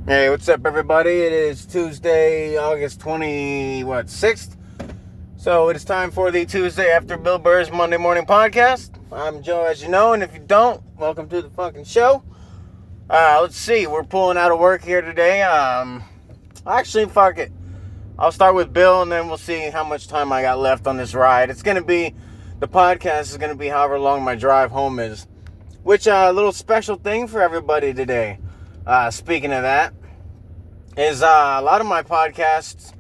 Hey, what's up, everybody? It is Tuesday, August 6th. So it is time for the Tuesday after Bill Burr's Monday morning podcast. I'm Joe, as you know, and if you don't, welcome to the fucking show. Let's see, we're pulling out of work here today. Actually, fuck it. I'll start with Bill, and then we'll see how much time I got left on this ride. The podcast is gonna be however long my drive home is. Which, a little special thing for everybody today. Speaking of that, is a lot of my podcasts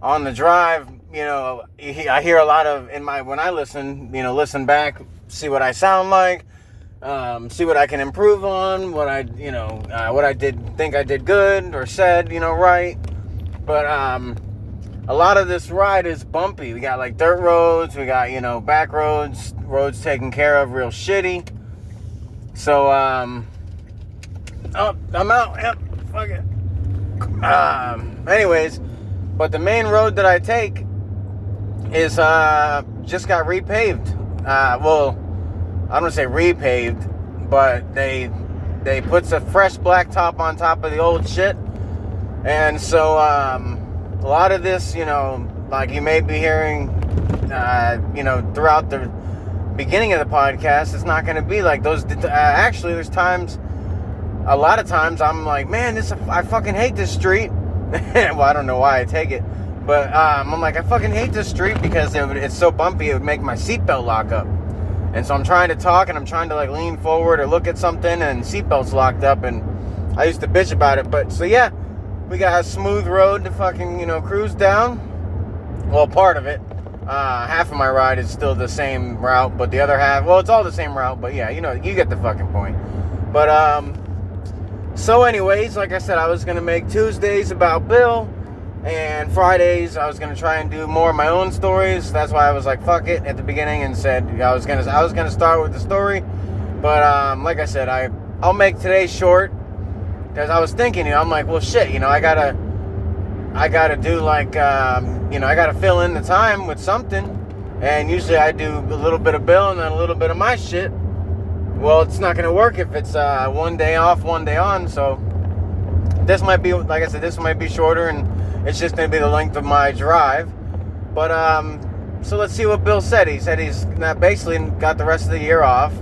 on the drive, I hear a lot of when I listen back, see what I sound like, see what I can improve on, what I think I did good or said, right. But a lot of this ride is bumpy. We got like dirt roads, we got, back roads taken care of real shitty. So, I'm out. Yep, fuck it. Anyways, but the main road that I take is, just got repaved. Well, I don't want to say repaved, but they put some fresh blacktop on top of the old shit. And so, a lot of this, like you may be hearing, throughout the beginning of the podcast, it's not going to be like those. Actually, a lot of times I'm like, man, I fucking hate this street. Well, I don't know why I take it, but I'm like, I fucking hate this street because it's so bumpy. It would make my seatbelt lock up. And so I'm trying to talk and I'm trying to like lean forward or look at something, and seatbelt's locked up. And I used to bitch about it, but so yeah, we got a smooth road to fucking cruise down. Well, part of it. Half of my ride is still the same route, but the other half, well, it's all the same route, but yeah, you get the fucking point. But, so anyways, like I said, I was going to make Tuesdays about Bill, and Fridays I was going to try and do more of my own stories. That's why I was like, fuck it, at the beginning, and said I was going to start with the story. But, like I said, I'll make today short, because I was thinking, I'm like, well, shit, I gotta do like, I gotta fill in the time with something. And usually I do a little bit of Bill and then a little bit of my shit. Well, it's not gonna work if it's one day off, one day on. So this might be, like I said, this might be shorter, and it's just gonna be the length of my drive. But so let's see what Bill said. He said he's basically got the rest of the year off.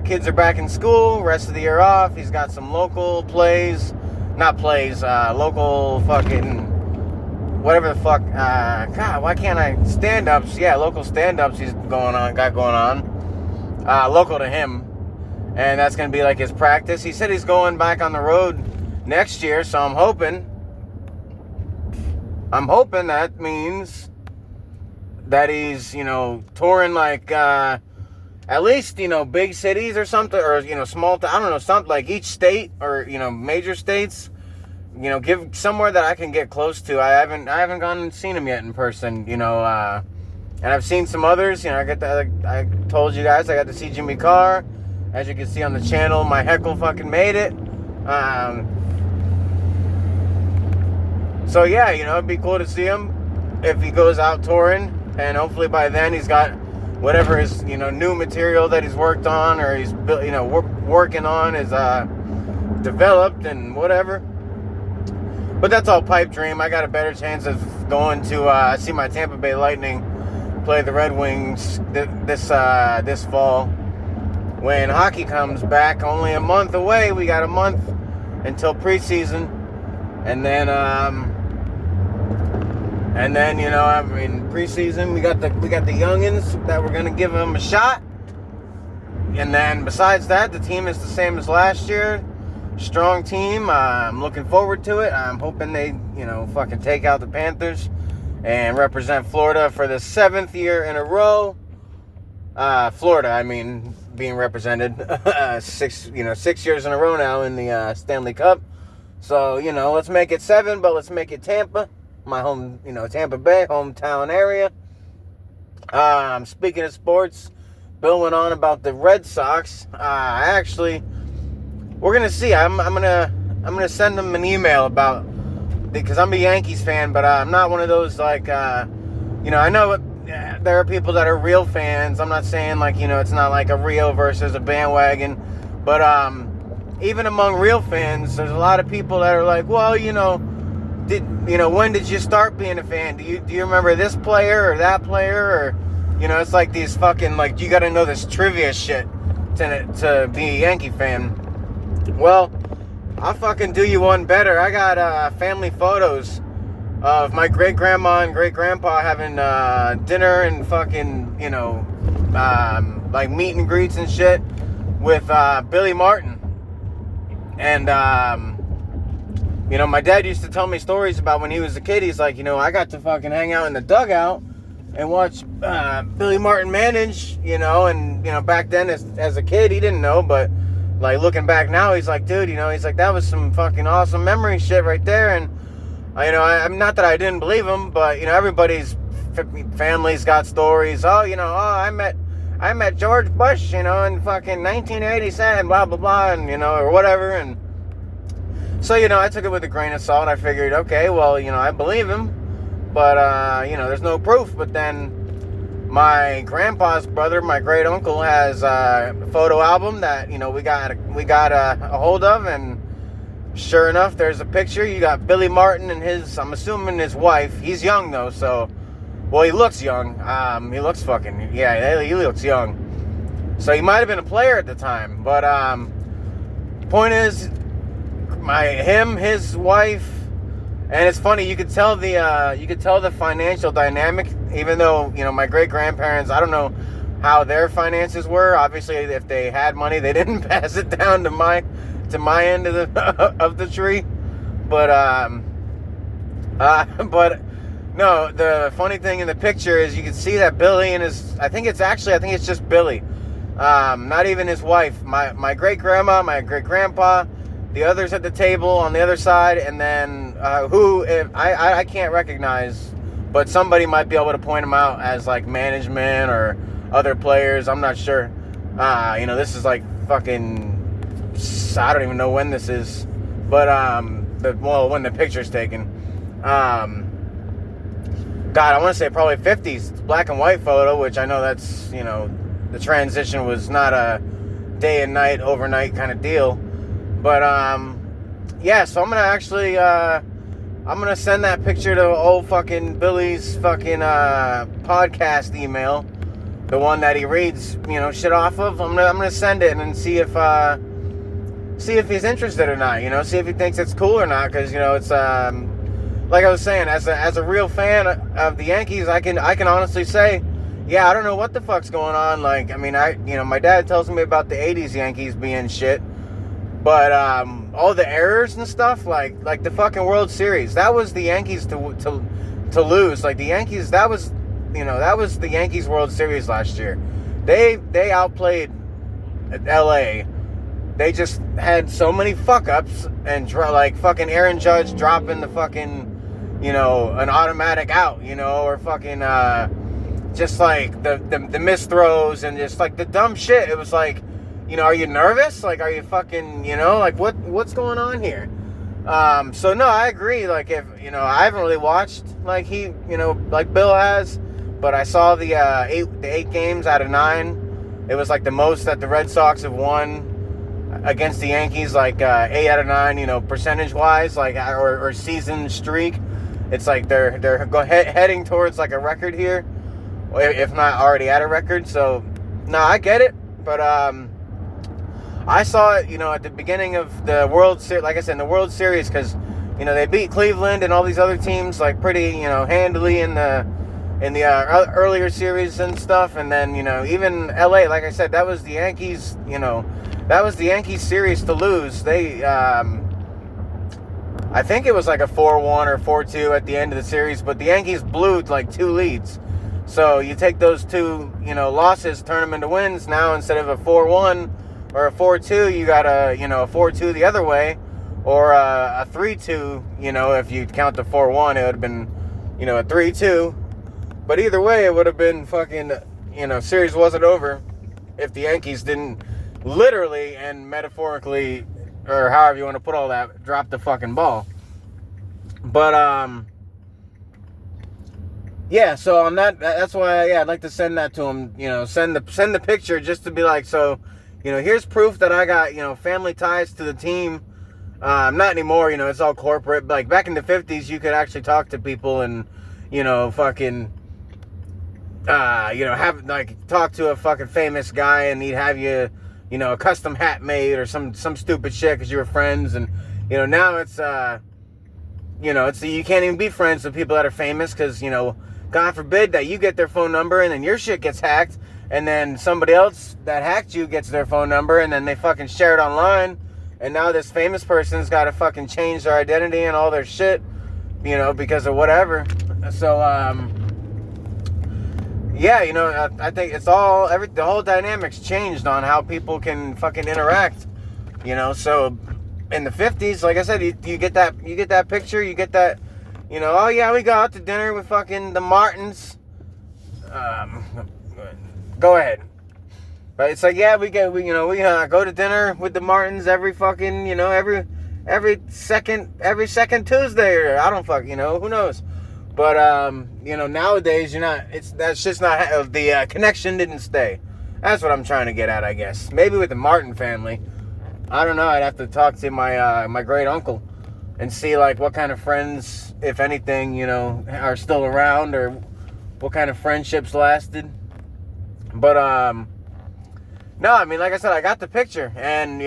Kids are back in school, rest of the year off. He's got some local local fucking, whatever the fuck, God, why can't I, stand-ups, yeah, local stand-ups he's got going on, local to him, and that's going to be like his practice. He said he's going back on the road next year, so I'm hoping that means that he's, touring like, at least, big cities or something, or, small, I don't know, something like each state or, major states, give somewhere that I can get close to. I haven't gone and seen him yet in person, and I've seen some others, I told you guys, I got to see Jimmy Carr. As you can see on the channel, my heckle fucking made it. So yeah, it'd be cool to see him if he goes out touring, and hopefully by then he's got whatever his, new material that he's worked on or he's, working on is, developed and whatever. But that's all pipe dream. I got a better chance of going to, see my Tampa Bay Lightning play the Red Wings this fall. When hockey comes back, only a month away. We got a month until preseason. And then, preseason, we got the youngins that we're going to give them a shot. And then besides that, the team is the same as last year. Strong team. I'm looking forward to it. I'm hoping they, fucking take out the Panthers and represent Florida for the 7th year in a row. Florida, being represented 6 years in a row now in the Stanley Cup. So, let's make it 7, but let's make it Tampa. My home, Tampa Bay, hometown area. Speaking of sports, Bill went on about the Red Sox. We're gonna see. I'm gonna send them an email because I'm a Yankees fan, but I'm not one of those like, I know there are people that are real fans. I'm not saying like, it's not like a Rio versus a bandwagon, but even among real fans, there's a lot of people that are like, well, when did you start being a fan? Do you remember this player or that player? Or, it's like these fucking, like, you got to know this trivia shit to be a Yankee fan. Well, I'll fucking do you one better. I got family photos of my great-grandma and great-grandpa having dinner and fucking, like meet and greets and shit with Billy Martin. And, my dad used to tell me stories about when he was a kid. He's like, I got to fucking hang out in the dugout and watch Billy Martin manage, and, back then as a kid, he didn't know, but, like, looking back now, he's like, dude, he's like, that was some fucking awesome memory shit right there. And, I'm not that I didn't believe him, but, everybody's family's got stories. Oh, I met George Bush, in fucking 1987, blah, blah, blah, and, or whatever. And so, I took it with a grain of salt. I figured, okay, well, I believe him, but, there's no proof. But then my grandpa's brother, my great uncle, has a photo album that, we got a hold of. And sure enough, there's a picture. You got Billy Martin and I'm assuming his wife. He's young, though, so... Well, he looks young. He looks fucking... Yeah, he looks young. So he might have been a player at the time. But, point is, his wife... And it's funny, you could tell the financial dynamic, even though, my great-grandparents, I don't know how their finances were. Obviously, if they had money, they didn't pass it down to my end of the of the tree. But, no, the funny thing in the picture is you can see that Billy and I think it's just Billy. Not even his wife. My great-grandma, my great-grandpa, the others at the table on the other side, and then I can't recognize, but somebody might be able to point them out as like management or other players. I'm not sure. This is like fucking, I don't even know when this is, but when the picture's taken. God, I want to say probably 50s black and white photo, which I know that's, the transition was not a day and night, overnight kind of deal. But, so I'm going to actually, I'm going to send that picture to old fucking Billy's fucking podcast email. The one that he reads, shit off of. I'm going to send it and see if he's interested or not, see if he thinks it's cool or not. Because, it's, like I was saying, as a real fan of the Yankees, I can honestly say, yeah, I don't know what the fuck's going on. Like, I mean, my dad tells me about the 80s Yankees being shit, but all the errors and stuff, like the fucking World Series, that was the Yankees to lose. Like the Yankees, that was the Yankees World Series last year. They outplayed LA. They just had so many fuck ups and like fucking Aaron Judge dropping the fucking, an automatic out, or fucking, just like the missed throws and just like the dumb shit. It was like, are you nervous? Like, are you fucking, like what's going on here? So no, I agree. Like if, I haven't really watched like like Bill has, but I saw the 8 games out of 9. It was like the most that the Red Sox have won against the Yankees, like 8 out of 9, percentage wise, like or season streak. It's like they're heading towards like a record here, if not already at a record. So no, I get it, but I saw it, at the beginning of the World Series, like I said, in the World Series, because they beat Cleveland and all these other teams like pretty handily in the earlier series and stuff, and then even LA, like I said, that was the Yankees, that was the Yankees series to lose. They, I think it was like a 4-1 or 4-2 at the end of the series, but the Yankees blew like 2 leads. So you take those 2, losses, turn them into wins. Now instead of a 4-1 or a 4-2, you got a 4-2 the other way, or a 3-2. If you count the 4-1, it would have been, a 3-2. But either way, it would have been fucking, series wasn't over if the Yankees didn't literally and metaphorically, or however you want to put all that, drop the fucking ball. But, yeah, so on that's why, I'd like to send that to him, send the picture just to be like, so, here's proof that I got, family ties to the team. Not anymore, it's all corporate. Like back in the 50s, you could actually talk to people and, fucking, have like talk to a fucking famous guy and he'd have you, a custom hat made or some stupid shit because you were friends. And, now it's, it's you can't even be friends with people that are famous because, God forbid that you get their phone number and then your shit gets hacked and then somebody else that hacked you gets their phone number and then they fucking share it online and now this famous person's got to fucking change their identity and all their shit, because of whatever. So, yeah, I think it's all, the whole dynamic's changed on how people can fucking interact, so in the 50s, like I said, you get that picture, you get that, oh yeah, we go out to dinner with fucking the Martins. Go ahead. But it's like, yeah, we go to dinner with the Martins every fucking, every second Tuesday, or I don't who knows. But, nowadays that's just not, the connection didn't stay. That's what I'm trying to get at, I guess. Maybe with the Martin family. I don't know, I'd have to talk to my great uncle and see like what kind of friends, if anything, are still around or what kind of friendships lasted. But, no, I mean, like I said, I got the picture and,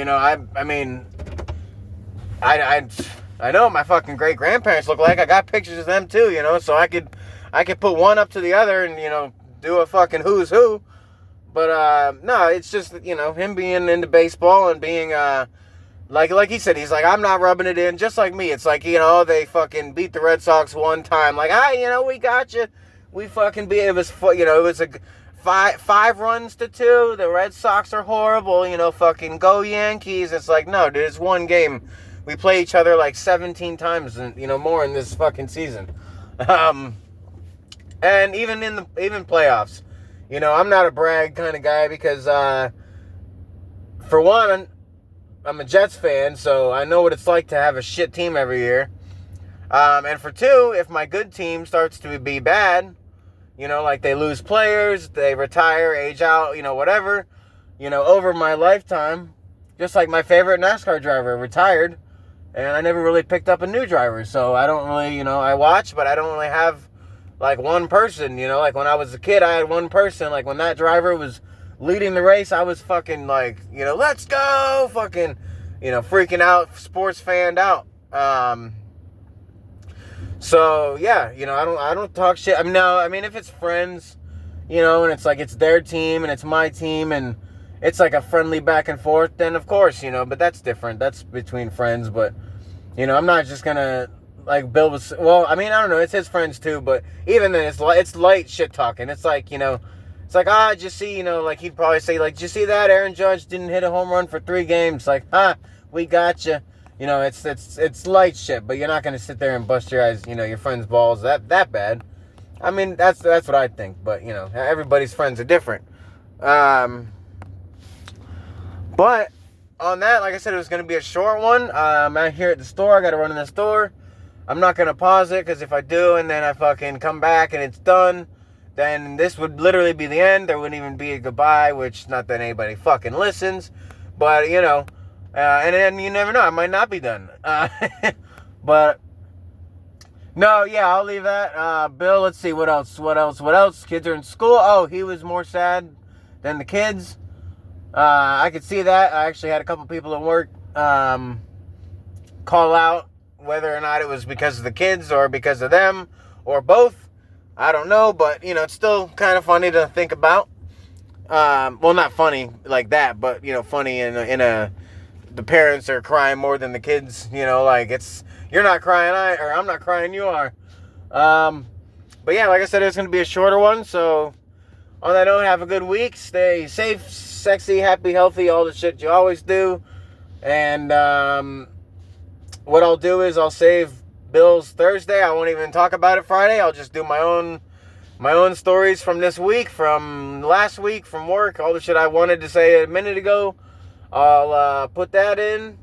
I know what my fucking great grandparents look like. I got pictures of them too, so I could put one up to the other and, do a fucking who's who. But, no, it's just, him being into baseball and being, like he said, he's like, I'm not rubbing it in, just like me. It's like, they fucking beat the Red Sox one time. Like, we got you. We fucking beat, it was a 5-2. The Red Sox are horrible, fucking go Yankees. It's like, no, dude, it's one game. We play each other like 17 times and, more in this fucking season. And even even playoffs. I'm not a brag kind of guy because, for one, I'm a Jets fan, so I know what it's like to have a shit team every year. And for two, if my good team starts to be bad, like they lose players, they retire, age out, whatever, over my lifetime, just like my favorite NASCAR driver retired, and I never really picked up a new driver, so I don't really, I watch, but I don't really have like one person, like when I was a kid, I had one person, like when that driver was leading the race, I was fucking like, let's go, fucking, freaking out, sports fanned out. So yeah, I don't talk shit. If it's friends, and it's like it's their team and it's my team and it's like a friendly back and forth, then of course, but that's different. That's between friends, but I'm not just gonna like Bill was. Well, I don't know. It's his friends too, but even then, it's light shit talking. It's like it's like did you see like he'd probably say like, did you see that Aaron Judge didn't hit a home run for 3 games? Like, we got you. It's light shit, but you're not gonna sit there and bust your eyes, your friend's balls that bad. That's what I think, but everybody's friends are different. But on that, like I said, it was gonna be a short one. I'm out here at the store. I gotta run in the store. I'm not gonna pause it because if I do and then I fucking come back and it's done, then this would literally be the end. There wouldn't even be a goodbye, which not that anybody fucking listens, but and then you never know, I might not be done. But no, yeah, I'll leave that. Bill, let's see, what else? Kids are in school. Oh, he was more sad than the kids. I could see that. I actually had a couple people at work call out whether or not it was because of the kids or because of them or both. I don't know, but it's still kind of funny to think about. Well, not funny like that, but funny in a the parents are crying more than the kids. Like you're not crying, I'm not crying, you are. But yeah, like I said, it's gonna be a shorter one. So on that note, have a good week. Stay safe, sexy, happy, healthy, all the shit you always do. And what I'll do is I'll save Bill's Thursday. I won't even talk about it Friday. I'll just do my own stories from this week, from last week, from work, all the shit I wanted to say a minute ago. I'll put that in.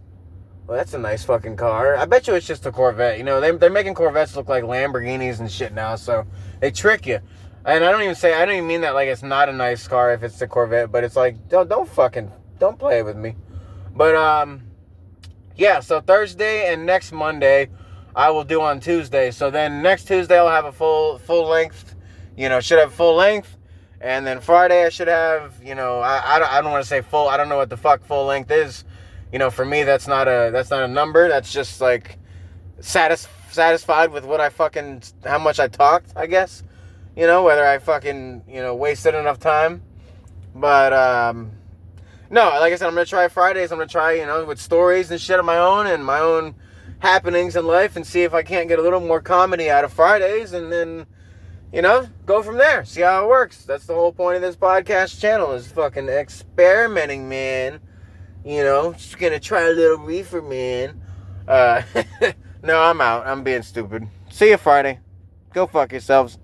Well, that's a nice fucking car. I bet you it's just a Corvette. They're making Corvettes look like Lamborghinis and shit now, so they trick you. And I don't even mean that like it's not a nice car if it's the Corvette, but it's like, don't fucking Don't play with me. But, yeah, so Thursday and next Monday, I will do on Tuesday. So then next Tuesday, I'll have a full length, should have full length. And then Friday, I should have, I don't want to say full. I don't know what the fuck full length is. For me, that's not a number. That's just like satisfied with what how much I talked, I guess. Whether I fucking, wasted enough time. But, no, like I said, I'm going to try Fridays. I'm going to try, with stories and shit of my own and my own happenings in life and see if I can't get a little more comedy out of Fridays and then, go from there. See how it works. That's the whole point of this podcast channel is fucking experimenting, man. Just going to try a little reefer, man. No, I'm out. I'm being stupid. See you Friday. Go fuck yourselves.